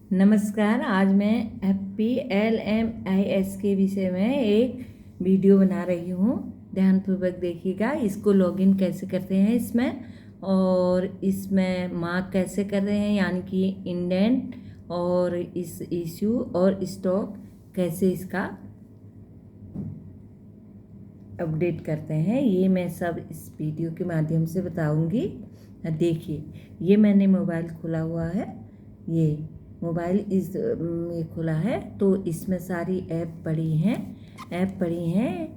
नमस्कार। आज मैं FPLMIS के विषय में एक वीडियो बना रही हूँ। ध्यानपूर्वक देखिएगा। इसको लॉगिन कैसे करते हैं इसमें, और इसमें मार्क कैसे कर रहे हैं, यानी कि इंडेंट, और इस इश्यू और स्टॉक कैसे इसका अपडेट करते हैं, ये मैं सब इस वीडियो के माध्यम से बताऊंगी। देखिए, ये मैंने मोबाइल खोला हुआ है। ये मोबाइल ये खुला है, तो इसमें सारी ऐप पड़ी हैं।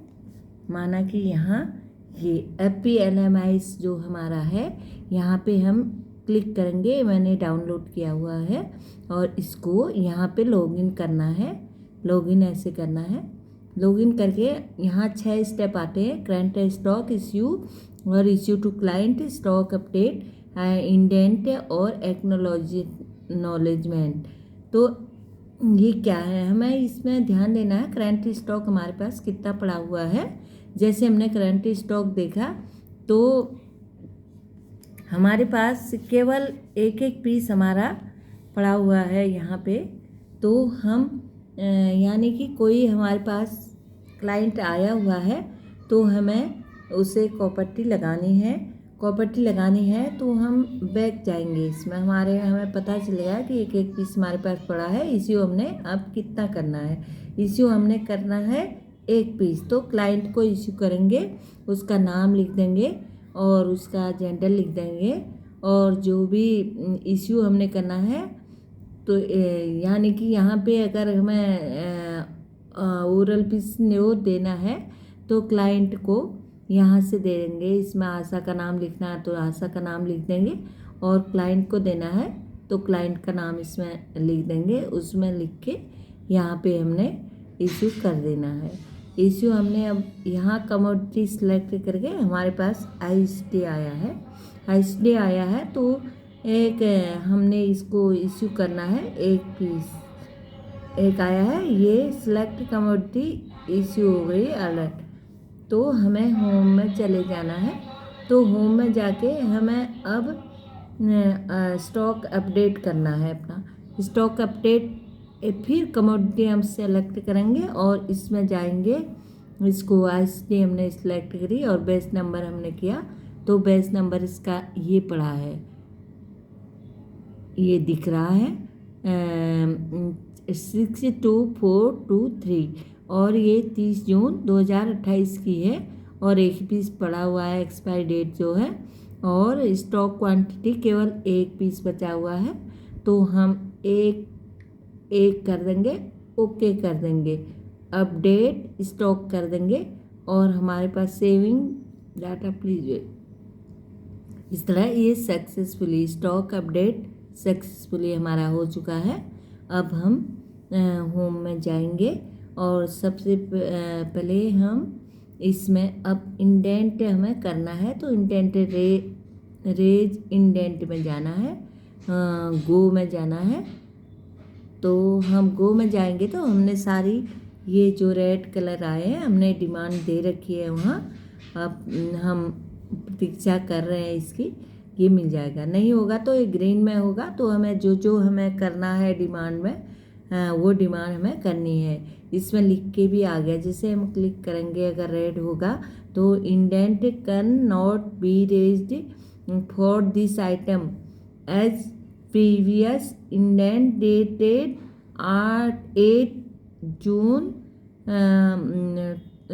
माना कि यहाँ ये FPLMIS जो हमारा है, यहाँ पे हम क्लिक करेंगे। मैंने डाउनलोड किया हुआ है और इसको यहाँ पे लॉगिन करना है। लॉगिन ऐसे करना है। लॉगिन करके यहाँ 6 स्टेप आते हैं: करंट स्टॉक, इश्यू और issue to client, stock update, indent और एक्नॉलेजमेंट। तो ये क्या है, हमें इसमें ध्यान देना है। करंट स्टॉक हमारे पास कितना पड़ा हुआ है। जैसे हमने करंट स्टॉक देखा तो हमारे पास केवल एक पीस हमारा पड़ा हुआ है यहाँ पे। तो हम यानी कि कोई हमारे पास क्लाइंट आया हुआ है तो हमें उसे प्रॉपर्टी लगानी है। तो हम बैक जाएंगे। इसमें हमें पता चलेगा कि एक पीस हमारे पास पड़ा है। इश्यू हमने अब कितना करना है। इश्यू हमने करना है 1 पीस। तो क्लाइंट को इश्यू करेंगे, उसका नाम लिख देंगे और उसका जेंडर लिख देंगे, और जो भी इश्यू हमने करना है। तो यानी कि यहाँ पे अगर हमें ओरल पीस न्यू देना है तो क्लाइंट को यहाँ से दे देंगे। इसमें आशा का नाम लिखना है तो आशा का नाम लिख देंगे, और क्लाइंट को देना है तो क्लाइंट का नाम इसमें लिख देंगे। उसमें लिख के यहाँ पे हमने इश्यू कर देना है। इश्यू हमने अब यहाँ कमोडिटी सेलेक्ट करके हमारे पास ISD आया है। तो एक हमने इसको इश्यू करना है 1 पीस। एक आया है, ये सिलेक्ट कमोडिटी इश्यू हो गई अलर्ट। तो हमें होम में चले जाना है। तो होम में जाके हमें अब स्टॉक अपडेट करना है अपना स्टॉक अपडेट। फिर कमोडिटी हम सेलेक्ट करेंगे और इसमें जाएंगे। इसको ISD हमने सेलेक्ट करी और बेस नंबर हमने किया, तो बेस नंबर इसका ये पड़ा है, ये दिख रहा है 62423, और ये 30 जून 2028 की है। और 1 पीस पड़ा हुआ है, एक्सपायरी डेट जो है, और स्टॉक क्वांटिटी केवल 1 पीस बचा हुआ है। तो हम एक कर देंगे, ओके कर देंगे, अपडेट स्टॉक कर देंगे, और हमारे पास सेविंग डाटा प्लीज। इस तरह ये सक्सेसफुली स्टॉक अपडेट सक्सेसफुली हमारा हो चुका है। अब हम होम में जाएंगे और सबसे पहले हम इसमें अब इंडेंट हमें करना है। तो इंडेंट रेज इंडेंट में जाना है, गो में जाना है। तो हम गो में जाएंगे तो हमने सारी ये जो रेड कलर आए हैं हमने डिमांड दे रखी है वहाँ। अब हम प्रतीक्षा कर रहे हैं इसकी, ये मिल जाएगा। नहीं होगा तो ये ग्रीन में होगा। तो हमें जो हमें करना है डिमांड में, वो डिमांड हमें करनी है। इसमें लिख के भी आ गया। जैसे हम क्लिक करेंगे, अगर रेड होगा तो indent can not be raised for this item as previous indent dated 8 June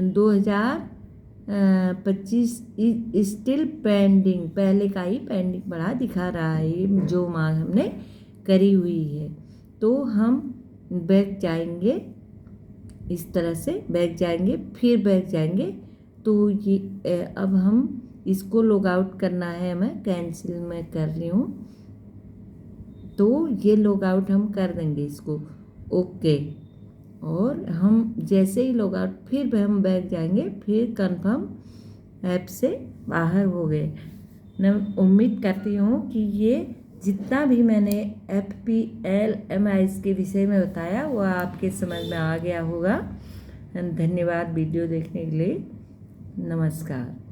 2025 still pending. पहले का ही पेंडिंग पड़ा दिखा रहा है, जो मांग हमने करी हुई है। तो हम बैक जाएंगे, इस तरह से बैक जाएंगे, फिर बैक जाएंगे। तो ये अब हम इसको लॉग आउट करना है, मैं कैंसिल में कर रही हूँ। तो ये लॉग आउट हम कर देंगे इसको, ओके। और हम जैसे ही लॉग आउट, फिर हम बैक जाएंगे, फिर कंफर्म ऐप से बाहर हो गए। मैं उम्मीद करती हूँ कि ये जितना भी मैंने FPLMIS के विषय में बताया वो आपके समझ में आ गया होगा। धन्यवाद वीडियो देखने के लिए। नमस्कार।